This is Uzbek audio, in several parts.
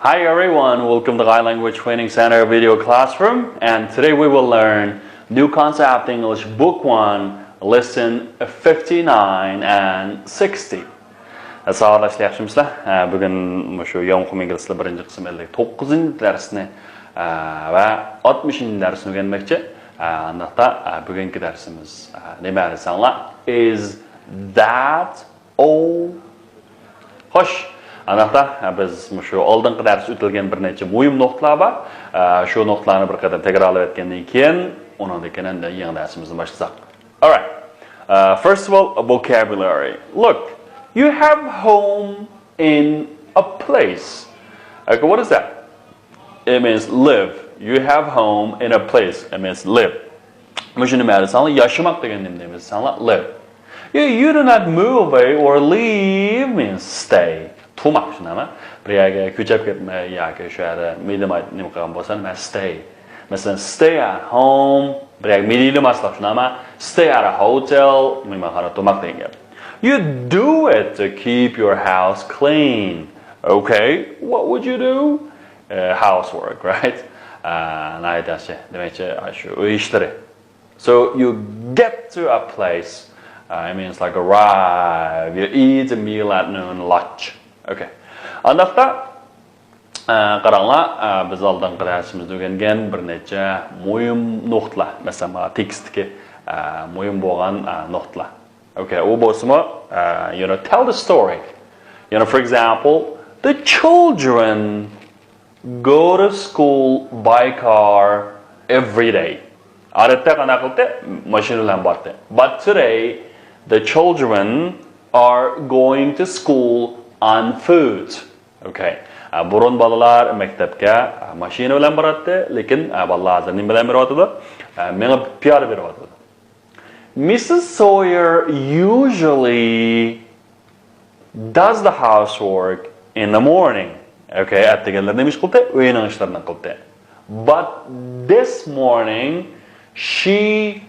Hi everyone, welcome to Thai Language Training Center video classroom, and today we will learn New Concept English Book 1, Lesson 59 and 60. Sağollaşlar yaxshimizlar. Bugun shu Yo'q İngiliztili birinchi qism 59 darsni va 60 darsni o'rganmoqchi. Unda bugungi darsimiz nima desanglar? Is that all? Xo'sh, anda biz shu oldingi dars o'tilgan bir necha muhim nuqtalar bor. Shu nuqtalarni bir qadar takrorlab o'tgandan keyin undan keyin yangi darsimizni boshlasak. All right. First of all, a vocabulary. Look, you have home in a place. Okay, what is that? It means live. You have home in a place. It means live. Müşünü mərəsanlar, yaşamaq degan deməyimiz sanlar, live. You do not move away or leave means stay. Turmaq şunama. Bir yerə köçəb getmək, yoki şu yerdə milim nima qilgan bo'lsa, men stay. Mesela stay at home, bir yerə milim aslaq şunama, stay at a hotel, mimxana turmaq degan gap. You do it to keep your house clean. Okay, what would you do? Housework, right? So you get to a place, it means like arrive, you eat a meal at noon, lunch. Okay. Andaqda qaranglar, biz oldingi darsimizda o'rgangan bir necha muhim nuqtalar, masalan, tekstdagi muhim bo'lgan nuqtalar. Okay, u bo'lsa, tell the story. For example, the children go to school by car every day. Odatda qanaqa qildi? Mashina bilan bordi. But today, the children are going to school on foot. Okay. Burun bolalar maktabga mashina bilan boradi, lekin bolalar hozir nima bilan boryapti? Menga piyoda beryapti. Mrs. Sawyer usually does the housework in the morning. Okay, atdeganlar nima ish qildi? Uyning ishlarini qildi. But this morning she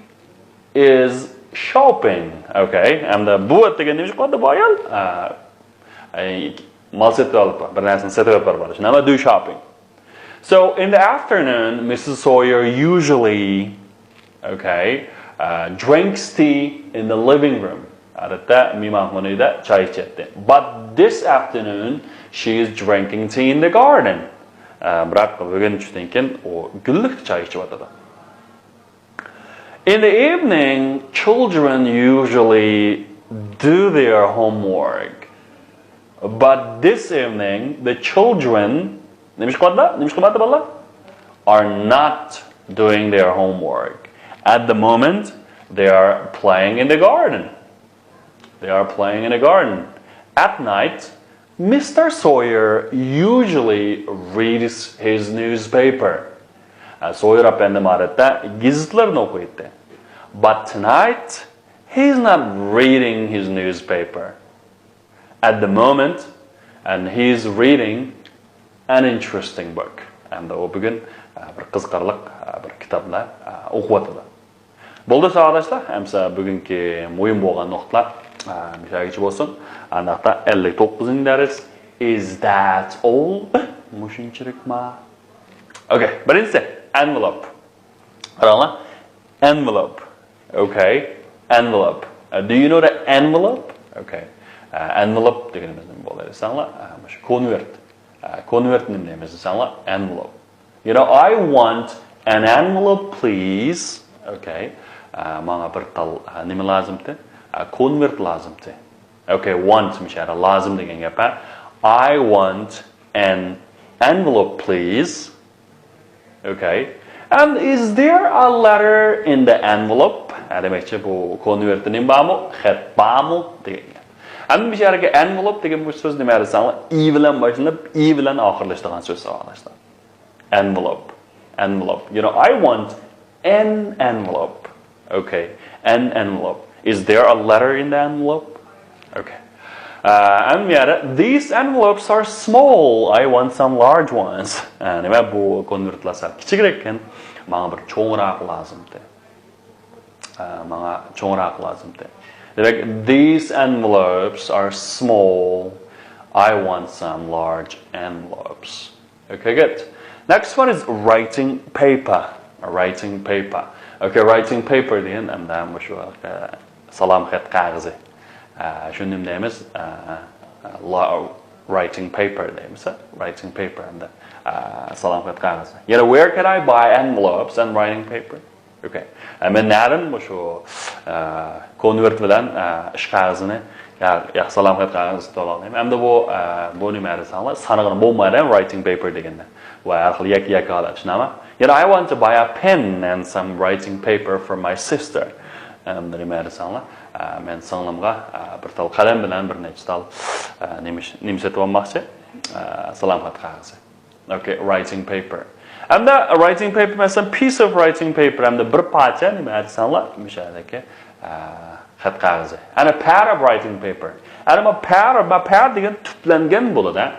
is shopping. Okay, and bu atdegan nima ish qildi? Bu ayol mal setib olibdi. Bir narsani setib olib boradi. Shunday do shopping. So in the afternoon, Mrs. Sawyer usually, drinks tea in the living room. But this afternoon, she is drinking tea in the garden. In the evening, children usually do their homework. But this evening, the children are not doing their homework. At the moment, they are playing in the garden. At night, Mr. Sawyer usually reads his newspaper. Sawyer But tonight, he's not reading his newspaper. At the moment, and he's reading an interesting book. And o bugün bir qiziqarli bir kitoblar o'qiyotdi. Bo'ldi sağollaşlar, hamsa bugungi muhim bo'lgan nuqtalar mishalgacha bo'lsin. Aniqda 59-dars. Is that all? Mushunchirikma. Okay, birinchisi envelope. Qaranglar. Envelope. Okay, envelope. Do you know the envelope? Okay. Envelope deganimiz nima bo'ladi? Sanlar, shu convert. Convert nima deymiz sanlar? Envelope. I want an envelope please. Okay. Manga bir tal nima lozimdi? Convert lozimdi. Okay, want mishara lozim degan gap. I want an envelope please. Okay. And is there a letter in the envelope? Demakchi bu convert nima bormi? Xat bormi degan. Ama bir şeylerge envelope degan bu söz nima desanlar, i bilan boshlanib, i bilan oxirlashadigan so'z savollashlar. Envelope. I want an envelope. Okay, an envelope. Is there a letter in the envelope? Okay. These envelopes are small. I want some large ones. Nima bu konvertlasar kichikroq ekan, menga bir cho'ngroq lozimdi. These envelopes are small. I want some large envelopes. Okay, good. Next one is writing paper. Writing paper. Okay, writing paper degan hamda shu salom xat qog'ozi. Shuni deymiz. Writing paper deymiz. Writing paper hamda salom xat qog'ozi. Yana where can I buy envelopes and writing paper? Okay. Men narim shu convert bilan ish qog'ozini ya salom xat qog'ozi to'layman. Hamda bu nima desanlar sanag'ini bo'lmaydi writing paper deganda. Va har xil yak holat tushunami? I want to buy a pen and some writing paper for my sister. Nima desanlar men singlimga bir tal qalam bilan bir necha tal nima sotib olmoqchi. Salom xat qog'ozi. Okay, writing paper. And the writing paper is a piece of writing paper and the bir parcha nima desanlar mishadagi xat qog'ozi. And a pad of writing paper. And a pad degan tuplangan bo'ladi.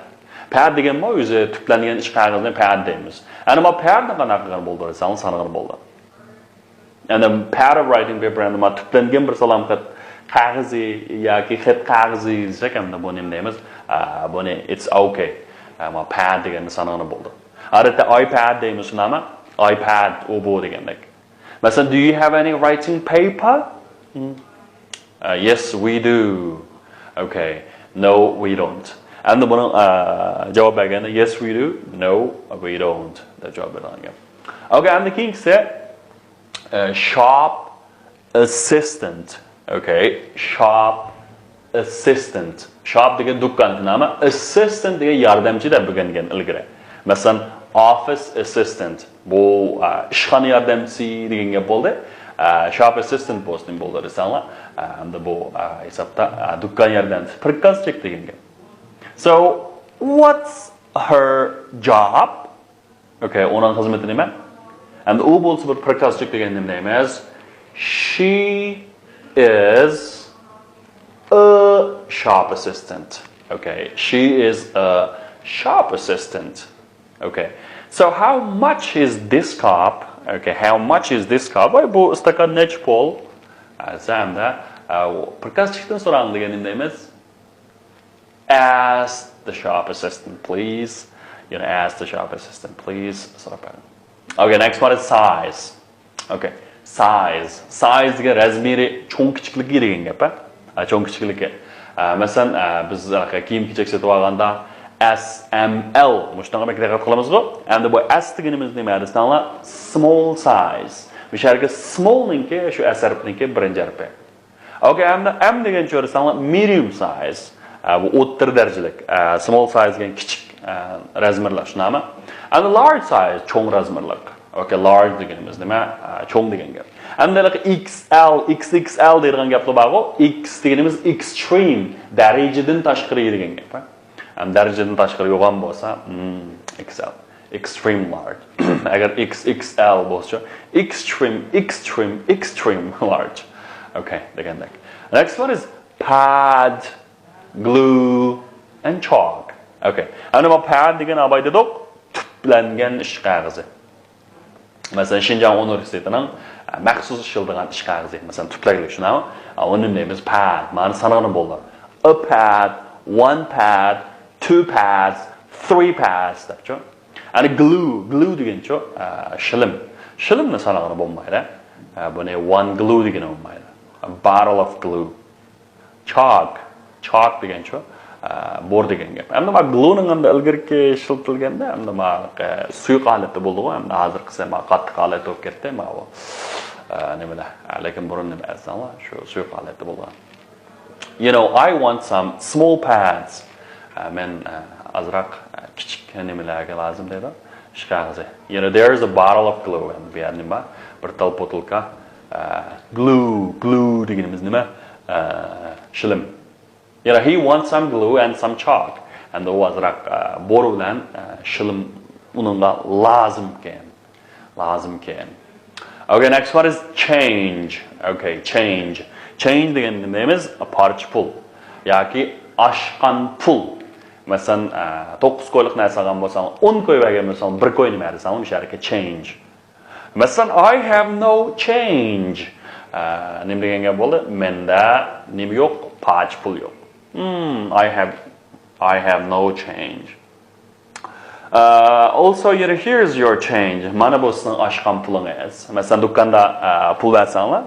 Pad degan o'zi tuplangan ish qog'ozini pad deymiz. And a pad qanaqa bo'ldi desangiz sanag'ir bo'ldi. And a pad of writing paper and a tuplangan bir salom xat qog'ozi yoki xat qog'ozi desak hamda buni nima deymiz? Buni it's okay. Ma pad degan sanag'ir bo'ldi. Adatda iPad deymiz shunami? iPad u bu degandek. Masalan, do you have any writing paper? Yes, we do. Okay. No, we don't. And the buni javob berganda yes, we do. No, we don't. The javob bergan. Okay, and the king said shop assistant. Okay, shop assistant. Shop degan dukkan nomi, assistant degan yordamchi deb bilgan ilgari. Masalan, office assistant. Bu ishxona yordamchisi degan gap bo'ldi. Shop assistant posting bo'ldi desanlar. Hamda bu hisobda dukkan yordamchisi prikazchik degan gap. So, what's her job? Okay, onun xizmati nima? And u bo'lsa bir prikazchik degan nima deymiz? She is a shop assistant. Okay, she is a shop assistant. Okay, so how much is this cup? Okay, how much is this cup? Bu stakan nech pol? Zamda prikazchikdan so'rang degan nima deymiz? Ask the shop assistant, please. Ask the shop assistant, please. Okay, next one is size. Okay, size. Size degan razmeri cho'ng kichikligi degan gap. Cho'ng kichikligi. Masalan, biz kiyim-kechak sotib olganda SML mushunga diqqat qilamiz-ku. Endi bu S deganimiz nima desanlar? Small size. Mishalga small ninki shu S harfiniki birinchi harfi. Okay, endi M degan cho'rasanlar medium size. Bu o'rta darajalik. Small size degan kichik razmerlar shunami? And large size cho'ng razmerlar. Okay, large deganimiz nima? Cho'ng degan gap. Endi XL, XXL degan gaplar bor-ku. X deganimiz extreme, darajadan tashqari degan gap. And darajadan tashqari yo'g'on bo'lsa, XL, extreme large. Agar XXL bo'lsa, extreme large. Okay, degandek. Next one is pad, glue and chalk. Okay. Ana bu pad degan abay dedik, tuplangan ish qog'ozi. Masalan, Xinjiang universitetining maxsus ishildigan ish qog'ozi. Masalan, tuplaglik shunami? Uni deymiz pad. Ma'ni sanog'ini bo'ldi. A pad, one pad, two pads, three pads debchu. And glue degancha shilimni sanog'ini bo'lmaydi. Buni one glue degani bo'lmaydi. A bottle of glue. Chalk degancha bor degan gap. Endi ma glue-ning hamda ilgirki ishlatilganda hamda ma suyuq holatda bo'ldi-ku, hamda hozir qilsa ma qattiq holatda bo'lib ketdi, ma bu nimada. Lekin burun nima aytsanlar, shu suyuq holatda bo'lgan. I want some small pads. Men azroq kichik nimalarga lozim dedi. Ish qog'ozi. There is a bottle of glue and bu yerda nima? Bir tal botilka glue deganimiz nima? Shilim. He wants some glue and some chalk. And u azroq bor bilan shilim uningga lozim ekan. Okay, next one is change. Okay, change. Change degan nima deymiz? A parcha pul yoki oshqan pul. Masalan, 9 ko'yliq narsa olgan bo'lsam, 10 ko'y bergan bo'lsam, 1 ko'y nima desam, misharga change. Masalan, I have no change. Nima degan gap bo'ldi? Menda nima yo'q? Parcha pul yo'q. I have no change. Also, here's your change. Mana bu sizning oshgan pulingiz. Masalan, do'konda pul bersanglar,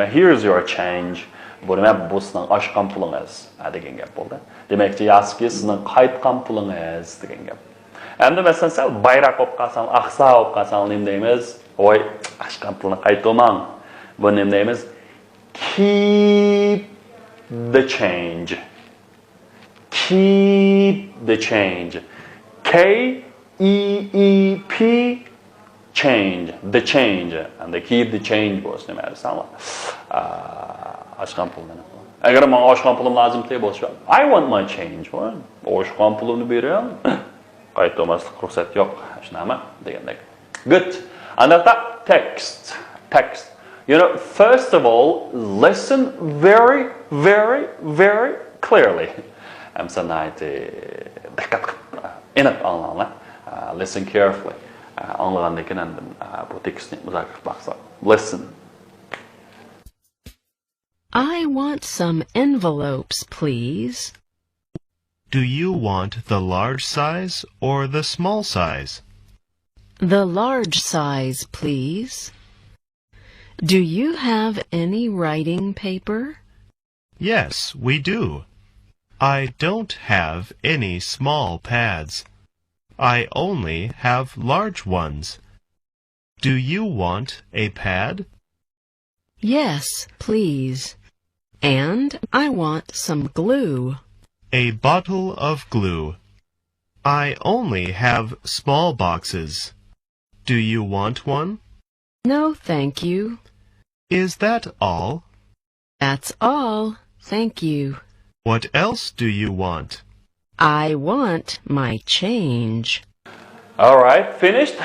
here's your change. Bu nima bu sizning oshgan pulingiz degan gap bo'ldi. Demakki, yazki sizning qaytgan pulingiz degan gap. Endi masalan, sal bayroq olib qolsang, aqsa olib qolsang, nima deymiz? Voy, oshgan pulni qaytomang. Bu nima deymiz? Keep the change. Keep the change. K-E-E-P change. The change. And the keep the change was nima desanglar. Oshgan pulni. Agar men oshgan pulim lozim bo'lsa, I want my change. Oshgan pulimni beraman. Qaytmaslik ruxsat yo'q. Shunami degandek. Good. And that text. First of all, listen very, very, very clearly. I'm saying listen carefully. Listen. I want some envelopes, please. Do you want the large size or the small size? The large size, please. Do you have any writing paper? Yes, we do. I don't have any small pads. I only have large ones. Do you want a pad? Yes, please. And I want some glue. A bottle of glue. I only have small boxes. Do you want one? No, thank you. Is that all? That's all, thank you. What else do you want? I want my change. All right, finished.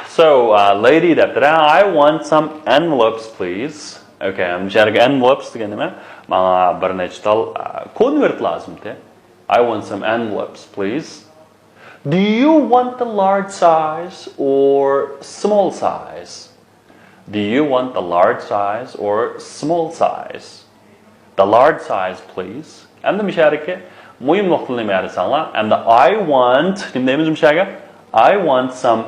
So, lady, I want some envelopes, please. Okay, I'm sharing envelopes again. Convert lazım. I want some envelopes, please. Do you want the large size or small size? Do you want the large size or small size? The large size, please. And the müşerike muhim noktalı meğersanlar. And I want some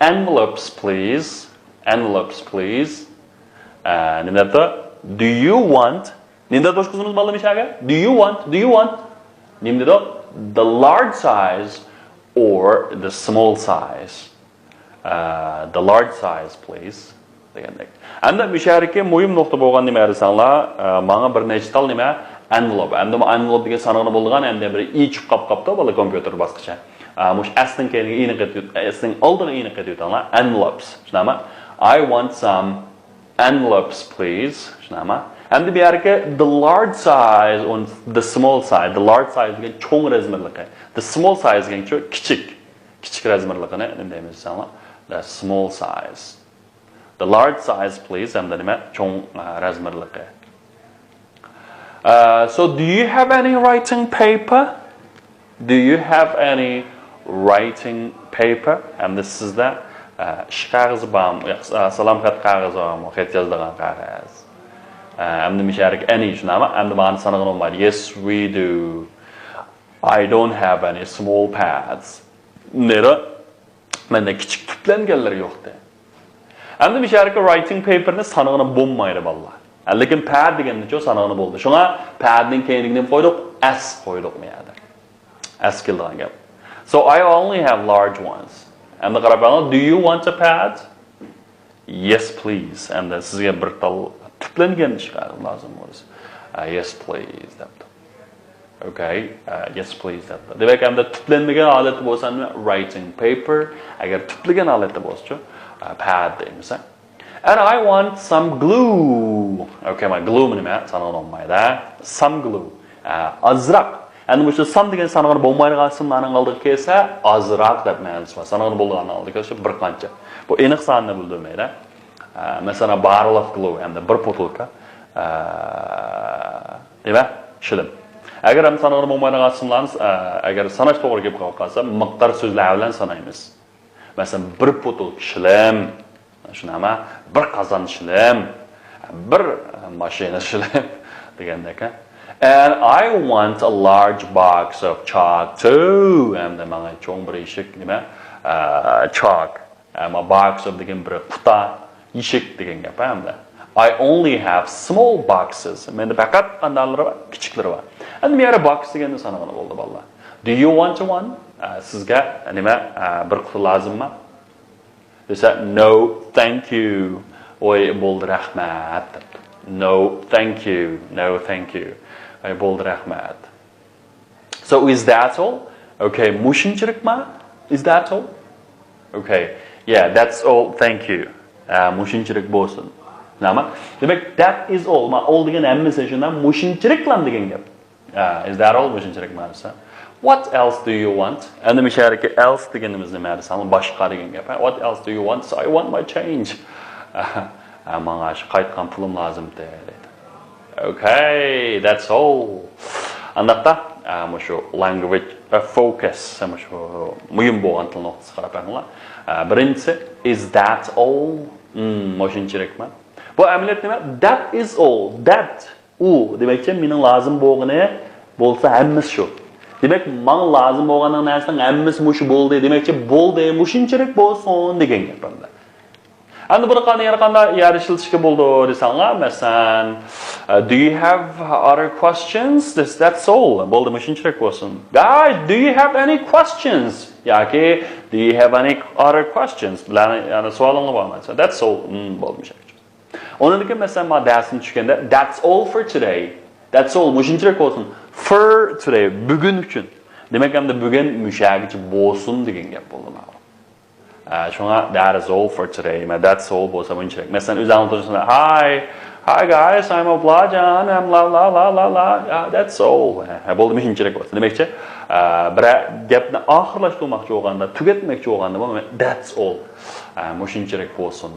envelopes, please. Envelopes, please. Do you want? Do you want? The large size or the small size? The large size, please. And the müşerike muhim nokta bolgan nima desanlar, manga bir nechtal nima envelope. Endi bu envelope degan sanog'ini bo'lgan, endi bir i chiqib qolibdi bola kompyuter bosqicha. Mush asling keyingi ini qetib, asling oldiga ini qetib o'tanglar, envelopes. Shunami? I want some envelopes, please. Shunami? Endi bu yerga the large size and the small size. The large size degan cho'ng razmerligi. The small size degan kichik razmerligini nima deymiz desanlar? The small size. The large size, please. And then so, do you have any writing paper? Do you have any writing paper? And this is that. Ishqida salam xat qog'oz va xat yozilgan qog'oz. And the misharik any shnama. And the man sanag'on yes, we do. I don't have any small pads. Nera? Mende kichik tutlanganlar yo'q. Endi misharika writing paperni sanog'ini bo'lmaydi bolalar. Lekin pad deganni-chi sanog'ini bo'ldi. Shunga padning keyinligini qo'ydik, s qo'ydik bu yerda. S kelgan gap. So I only have large ones. Endi qarab, do you want a pad? Yes, please. Endi sizga bir tal tutlangan chiqadi lozim bo'lsa. Yes, please debdi. Okay, yes, please debdi. Demak, endi tutlanmagan holati bo'lsa, writing paper, agar tutlangan holati bo'lsa, pad deymiz. And I want some glue. Okay, my glue nima? Sanog'ini olmaydi. Some glue. Azroq. Endi bu some degan sanog'ini bo'lmaydigan simlarning oldiga kelsa, azroq deb ma'nosi bor. Sanog'ini bo'lgan oldiga kelsa bir qancha. Bu aniq sonini bildirmaydi. Masalan, barrel of glue, endi bir botulka. Nima? Shilim. Agar ham sanog'ini bo'lmaydigan simlarni agar sanash to'g'ri kelib qolsa, miqdor so'zlar bilan sanaymiz. Masalan, bir botulka shilim, shunama, bir qozon shilim, bir mashina shilim degandek. And I want a large box of chalk too. Hamda manga cho'ng bir eshik nima? Chalk. A box of degan bir quta eshik degan gap hamda. I only have small boxes. Menda faqat qandalari bor, kichiklari bor. Endi mera box deganda sanag'ini bo'ldi bolalar. Do you want one? Sizga nima bir quti lozimmi? Desa no, thank you. Oy bo'ldi rahmat. No, thank you. No, thank you. Oy bo'ldi rahmat. So is that all? Okay, mushunchirikmi? Is that all? Okay. Yeah, that's all. Thank you. Mushunchirik bo'lsin. Nima? Demak, that is all. Ma all degan hammasi shundan mushunchiriklam degan gap. Is that all? Mushunchirik ma'nosi. What else do you want? Endi mishariki else deganimiz nima desa, boshqa degan gap. What else do you want? So I want my change. Manga shu qaytgan pulim lozim deydi. Okay, that's all. Andaqda shu language focus shu muhim bo'lgan til nuqtasi qarab qo'yinglar. Birinchisi is that all? Mushunchirikmi? Bu amaliyot nima? That is all. That u demakchi mening lozim bo'lgani bo'lsa hammasi shu. Demak, menga lozim bo'lgan narsaning hammasi mushu bo'ldi. Demakchi bo'ldi, mushunchirik bo'lsin degan gap bunda. Endi buni qanday yarishilishga bo'ldi desanglar, masalan, do you have other questions? That's all. Bo'ldi, mushunchirik bo'lsin. Guys, do you have any questions? Yoki do you have any other questions? Bilan yana savolingiz bormi? That's all. Bo'ldi mushunchirik. Ondan keyin masalan, men darsni tushganda that's all for today. That's all. Mushunchirik bo'lsin. For today, bugun uchun. Demak, hamda bugun mushagichi bo'lsin degan gap bo'ldi mana. Shunga that is all for today. That's all bo'lsa mushunchirik. Masalan, o'zingizning turishingizda hi guys, I'm Oblajan, I'm la. That's all. Bo'ldi mushunchirik bo'lsa. Demakchi, bir gapni oxirlashtirmoqchi bo'lganda, tugatmoqchi bo'lganda, that's all. Mushunchirik bo'lsin.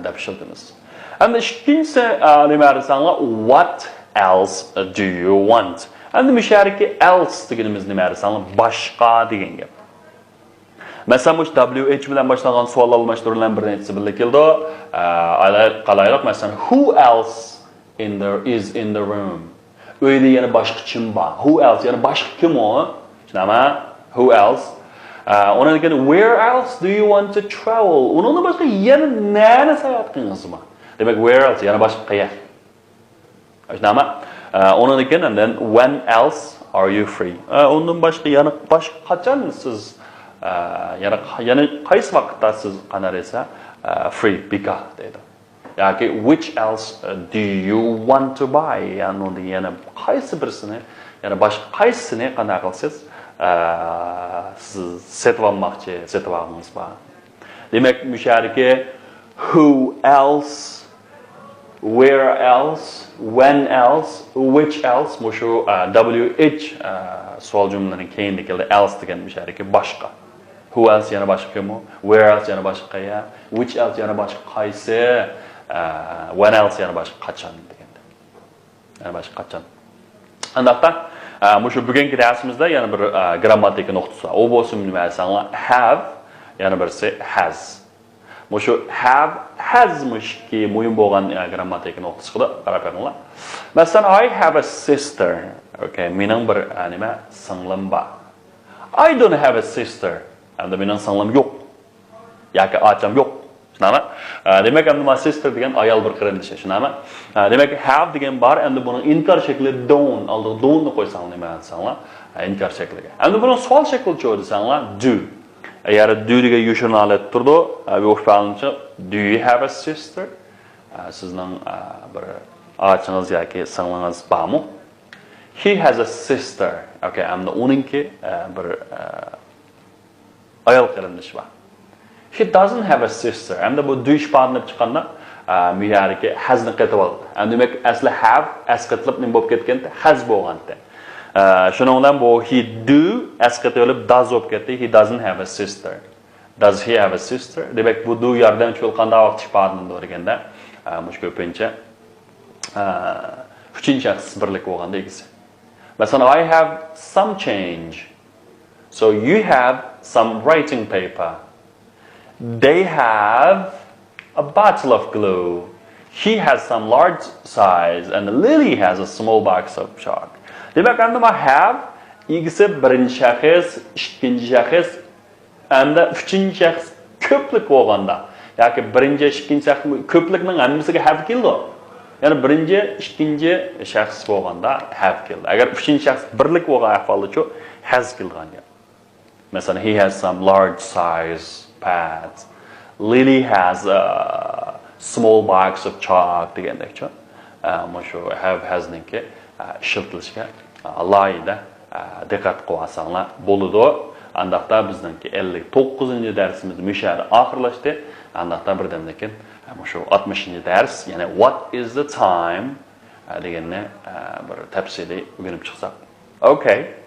Deb ishlatamiz. Endi ikkinchisi nima desanglar, what else do you want? Endi mishariki else deganimiz nima desanglar, boshqa degan gap. Masalan, bu WH bilan boshlangan savol almashtirilgan bir nechta birga keldi. Qalayroq masalan, who else is in the room? Uyda yana boshqa kim bor? Who else? Yana boshqa kim o? Shunami? Who else? Ondan keyin where else do you want to travel? Undan boshqa yana nima sayohat qilingizmi? Demak, where else? Yana boshqa qayer? Shunami? Ondan keyin and then when else are you free? Undan boshqa yana boshqa qachon siz yana qaysi vaqtda siz qanarasa free bekor deydi. Yoki which else do you want to buy? Ya'ni yana qaysi birisini, yana boshqa qaysini qanday qilsiz siz setib olmoqchisiz bor. Demak, mushariki who else, where else, when else, which else mushu WH savol jumlaning keyinda keldi else degan mushariki boshqa. Who else yana boshqa kim? Where else yana boshqa qayer? Which else yana boshqa qaysi? When else yana boshqa qachon deganda. Yana boshqa qachon. Andaqda mushu bugungi darsimizda yana bir grammatik nuqtasi. U bo'lsin nima desanglar, have yana birisi has. Mushu have has mushki muhim bo'lgan grammatik nuqtasiga qarab qo'yinglar. Masalan, I have a sister. Okay, mening bir nima singlim bor. I don't have a sister. Endi mening singlim yo'q. Yoki ocham yo'q. Shunami? Demak, endi my sister degan ayol bir qirindishi, shunami? Demak, have degan bor, endi buni inkor shakli don't, oldiga don't ni qo'ysang nima desanglar, inkor shakliga. Endi buni savol shaklicha desanglar, do. Agar do degan yushurnalat turdi, bu o'xshaluncha do you have a sister? Sizning bir ochingiz yoki singlingiz bormi? He has a sister. Okay, endi uningki bir ayol qirindishi bor. He doesn't have a sister. Endi bu do ishpanib chiqqanda miyariki hasni qaytib oldi. Endi demak asli have asqatlib nim bo'lib ketganda has bo'lganda. Shuning bilan bu he do asqatib olib does bo'lib ketdi. He doesn't have a sister. Does he have a sister? Demak bu do yordamchi bo'lib qanday vaqt ishpanib o'rganda mush ko'pincha uchinchi shaxs birlik bo'lganda egisi. Masalan, I have some change. So you have some writing paper. They have a bottle of glue. He has some large size and Lily has a small box of chalk. Demek andım have ilgisi birinci şahıs, ikinci şahıs, anda üçüncü şahıs köplük bo'lganda. Yoki birinci, ikinci şahıs köplükning hammasiga have keldi. Yani birinci, ikinci şahıs bo'lganda have keldi. Agar üçüncü şahıs birlik bo'lgan ahvolda has kelgan. Mesela he has some large size pads. Lily has a small box of chalk degandek-chi. Mana shu have hasninki ishiltilishga alohida diqqat qilsanglar bo'ladi. Andaqda bizningki 59-cı darsimiz müşari oxirlashdi. Andaqda birdamdan keyin mana shu 60-cı dars, ya'ni what is the time deganni bir tafsiliy o'rganib chiqsak. Okay.